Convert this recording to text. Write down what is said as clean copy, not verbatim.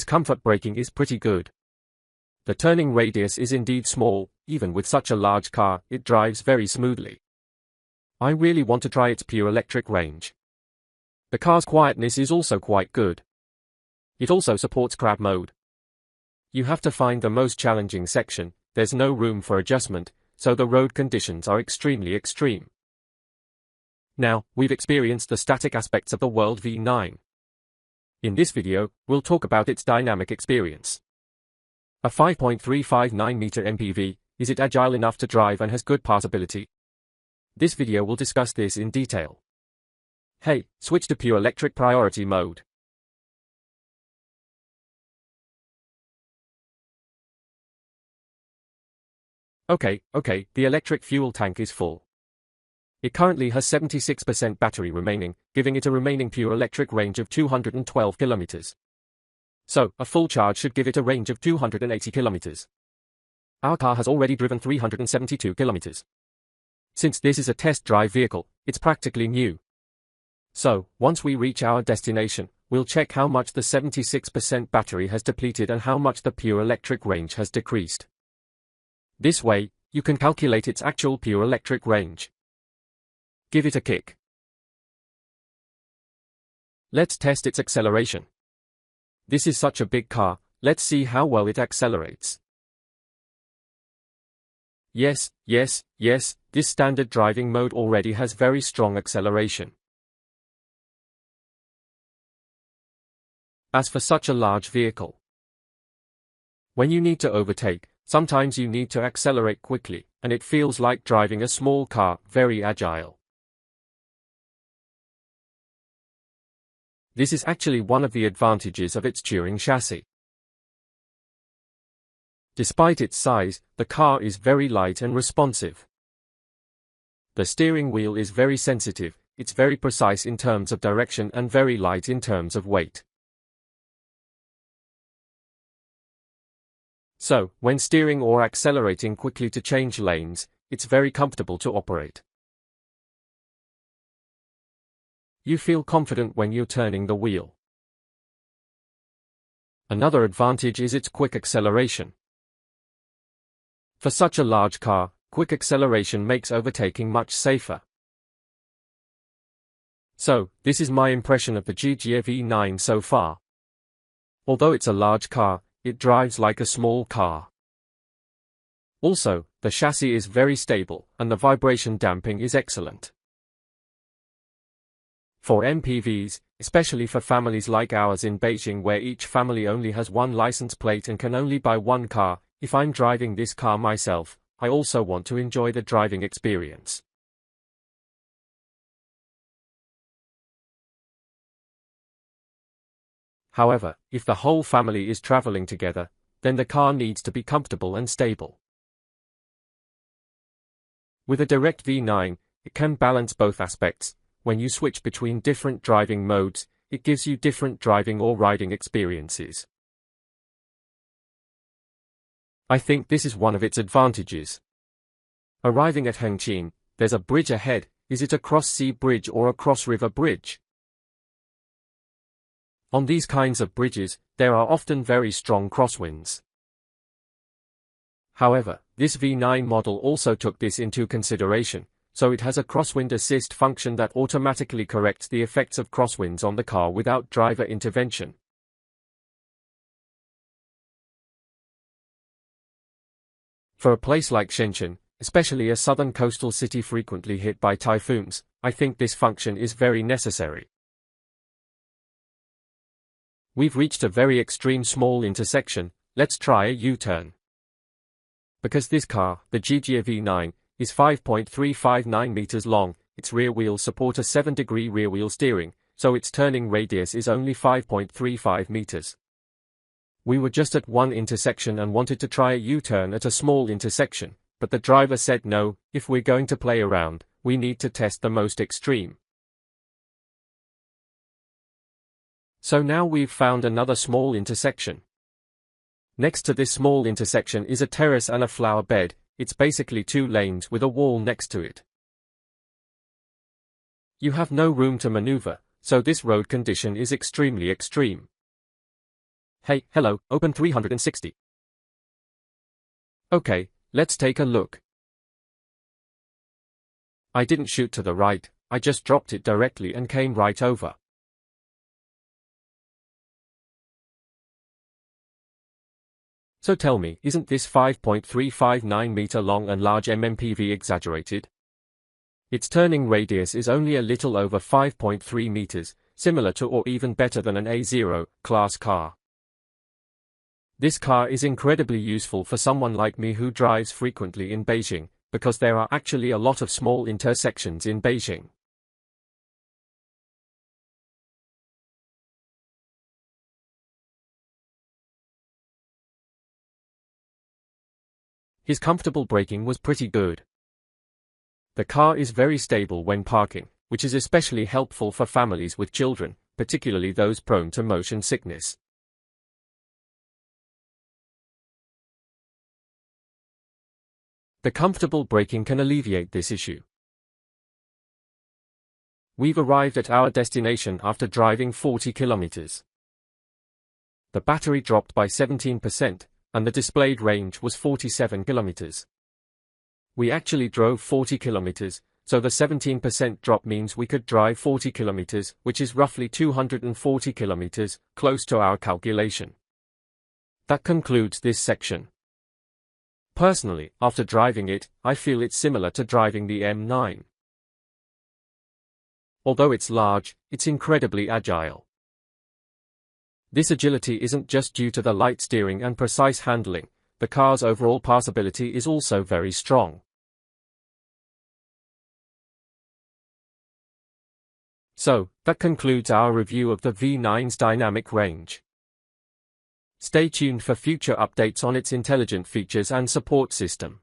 comfort braking is pretty good. The turning radius is indeed small, even with such a large car, it drives very smoothly. I really want to try its pure electric range. The car's quietness is also quite good. It also supports crab mode. You have to find the most challenging section, there's no room for adjustment, so the road conditions are extremely extreme. Now, we've experienced the static aspects of the Huawei V9. In this video, we'll talk about its dynamic experience. A 5.359-meter MPV, is it agile enough to drive and has good passability? This video will discuss this in detail. Hey, switch to pure electric priority mode. Okay, the electric fuel tank is full. It currently has 76% battery remaining, giving it a remaining pure electric range of 212 kilometers. So, a full charge should give it a range of 280 kilometers. Our car has already driven 372 kilometers. Since this is a test drive vehicle, it's practically new. So, once we reach our destination, we'll check how much the 76% battery has depleted and how much the pure electric range has decreased. This way, you can calculate its actual pure electric range. Give it a kick. Let's test its acceleration. This is such a big car, let's see how well it accelerates. Yes, this standard driving mode already has very strong acceleration. As for such a large vehicle, when you need to overtake, sometimes you need to accelerate quickly, and it feels like driving a small car, very agile. This is actually one of the advantages of its Touring chassis. Despite its size, the car is very light and responsive. The steering wheel is very sensitive, it's very precise in terms of direction and very light in terms of weight. So, when steering or accelerating quickly to change lanes, it's very comfortable to operate. You feel confident when you're turning the wheel. Another advantage is its quick acceleration. For such a large car, quick acceleration makes overtaking much safer. So, this is my impression of the Zhijie V9 so far. Although it's a large car, it drives like a small car. Also, the chassis is very stable, and the vibration damping is excellent. For MPVs, especially for families like ours in Beijing where each family only has one license plate and can only buy one car, if I'm driving this car myself, I also want to enjoy the driving experience. However, if the whole family is traveling together, then the car needs to be comfortable and stable. With a direct V9, it can balance both aspects. When you switch between different driving modes, it gives you different driving or riding experiences. I think this is one of its advantages. Arriving at Hengqin, there's a bridge ahead. Is it a cross-sea bridge or a cross-river bridge? On these kinds of bridges, there are often very strong crosswinds. However, this V9 model also took this into consideration, so it has a crosswind assist function that automatically corrects the effects of crosswinds on the car without driver intervention. For a place like Shenzhen, especially a southern coastal city frequently hit by typhoons, I think this function is very necessary. We've reached a very extreme small intersection, let's try a U-turn. Because this car, the Zhijie V9, is 5.359 meters long, its rear wheels support a 7-degree rear wheel steering, so its turning radius is only 5.35 meters. We were just at one intersection and wanted to try a U-turn at a small intersection, but the driver said no, if we're going to play around, we need to test the most extreme. So now we've found another small intersection. Next to this small intersection is a terrace and a flower bed. It's basically 2 lanes with a wall next to it. You have no room to maneuver, so this road condition is extremely extreme. Hey, hello, open 360. Okay, let's take a look. I didn't shoot to the right, I just dropped it directly and came right over. So tell me, isn't this 5.359 meter long and large MMPV exaggerated? Its turning radius is only a little over 5.3 meters, similar to or even better than an A0 class car. This car is incredibly useful for someone like me who drives frequently in Beijing, because there are actually a lot of small intersections in Beijing. His comfortable braking was pretty good. The car is very stable when parking, which is especially helpful for families with children, particularly those prone to motion sickness. The comfortable braking can alleviate this issue. We've arrived at our destination after driving 40 kilometers. The battery dropped by 17%, and the displayed range was 47 kilometers. We actually drove 40 kilometers, so the 17% drop means we could drive 40 kilometers, which is roughly 240 kilometers, close to our calculation. That concludes this section. Personally, after driving it, I feel it's similar to driving the M9. Although it's large, it's incredibly agile. This agility isn't just due to the light steering and precise handling, the car's overall passability is also very strong. So, that concludes our review of the V9's dynamic range. Stay tuned for future updates on its intelligent features and support system.